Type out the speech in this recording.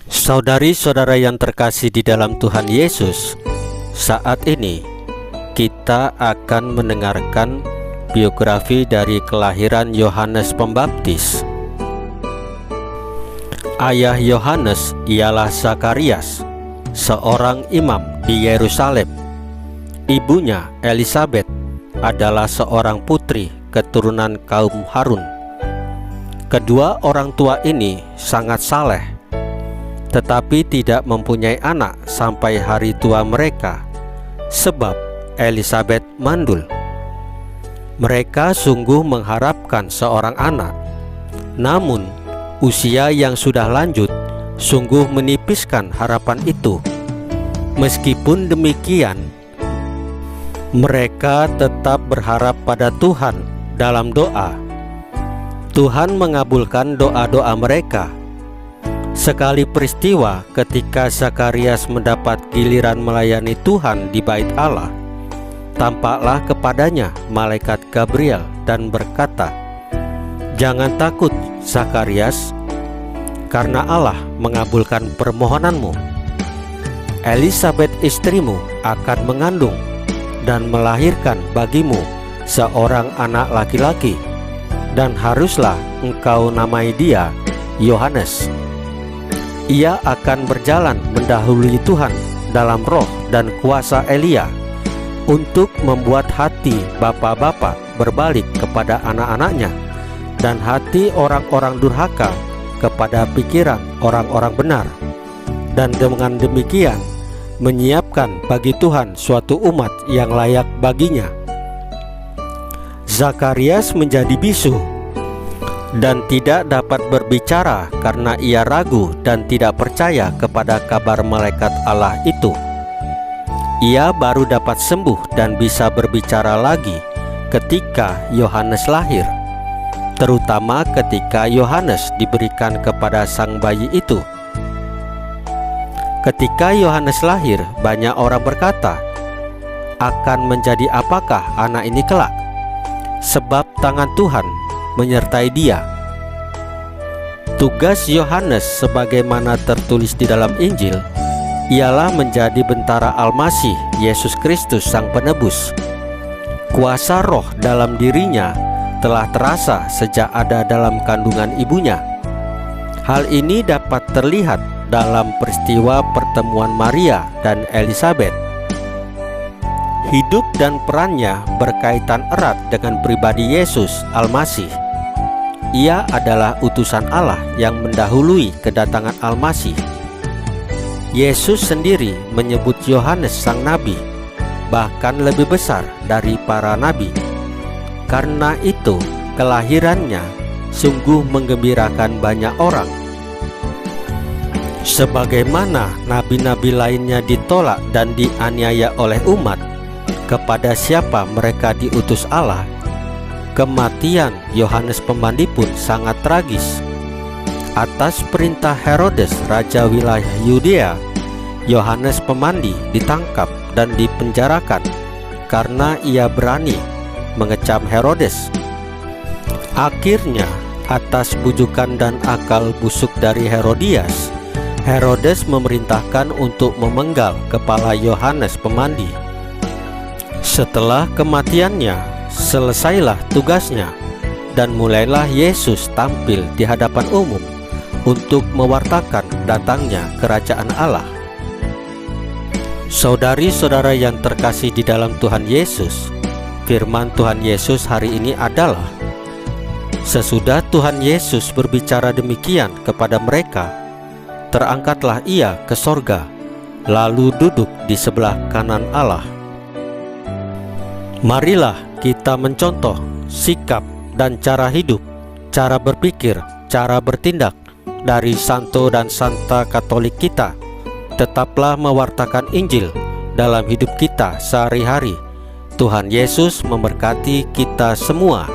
Saudari-saudara yang terkasih di dalam Tuhan Yesus, saat ini kita akan mendengarkan biografi dari kelahiran Yohanes Pembaptis. Ayah Yohanes ialah Zakarias, seorang imam di Yerusalem. Ibunya Elisabet adalah seorang putri keturunan kaum Harun. Kedua orang tua ini sangat saleh, tetapi tidak mempunyai anak sampai hari tua mereka, sebab Elisabet mandul. Mereka sungguh mengharapkan seorang anak, namun usia yang sudah lanjut sungguh menipiskan harapan itu. Meskipun demikian, mereka tetap berharap pada Tuhan dalam doa. Tuhan mengabulkan doa-doa mereka. Sekali peristiwa ketika Zakarias mendapat giliran melayani Tuhan di bait Allah, tampaklah kepadanya malaikat Gabriel dan berkata, "Jangan takut, Zakarias, karena Allah mengabulkan permohonanmu. Elisabet istrimu akan mengandung dan melahirkan bagimu seorang anak laki-laki, dan haruslah engkau namai dia Yohanes. Ia akan berjalan mendahului Tuhan dalam roh dan kuasa Elia, untuk membuat hati bapa-bapa berbalik kepada anak-anaknya, dan hati orang-orang durhaka kepada pikiran orang-orang benar, dan dengan demikian menyiapkan bagi Tuhan suatu umat yang layak baginya." Zakarias menjadi bisu dan tidak dapat berbicara karena ia ragu dan tidak percaya kepada kabar malaikat Allah itu. Ia baru dapat sembuh dan bisa berbicara lagi ketika Yohanes lahir, terutama ketika Yohanes diberikan kepada sang bayi itu. Ketika Yohanes lahir, banyak orang berkata, "Akan menjadi apakah anak ini kelak? Sebab tangan Tuhan menyertai dia." Tugas Yohanes sebagaimana tertulis di dalam Injil ialah menjadi bentara Al-Masih Yesus Kristus Sang Penebus. Kuasa roh dalam dirinya telah terasa sejak ada dalam kandungan ibunya. Hal ini dapat terlihat dalam peristiwa pertemuan Maria dan Elisabet. Hidup dan perannya berkaitan erat dengan pribadi Yesus Al-Masih. Ia adalah utusan Allah yang mendahului kedatangan Al-Masih. Yesus sendiri menyebut Yohanes sang nabi, bahkan lebih besar dari para nabi. Karena itu, kelahirannya sungguh menggembirakan banyak orang. Sebagaimana nabi-nabi lainnya ditolak dan dianiaya oleh umat, kepada siapa mereka diutus Allah, kematian Yohanes Pembaptis pun sangat tragis. Atas perintah Herodes, raja wilayah Yudea, Yohanes Pembaptis ditangkap dan dipenjarakan karena ia berani mengecam Herodes. Akhirnya, atas bujukan dan akal busuk dari Herodias, Herodes memerintahkan untuk memenggal kepala Yohanes Pembaptis. Setelah kematiannya, selesailah tugasnya, dan mulailah Yesus tampil di hadapan umum untuk mewartakan datangnya kerajaan Allah. Saudari-saudara yang terkasih di dalam Tuhan Yesus, firman Tuhan Yesus hari ini adalah, sesudah Tuhan Yesus berbicara demikian kepada mereka, terangkatlah ia ke sorga, lalu duduk di sebelah kanan Allah. Marilah kita mencontoh sikap dan cara hidup, cara berpikir, cara bertindak dari santo dan santa Katolik kita. Tetaplah mewartakan Injil dalam hidup kita sehari-hari. Tuhan Yesus memberkati kita semua.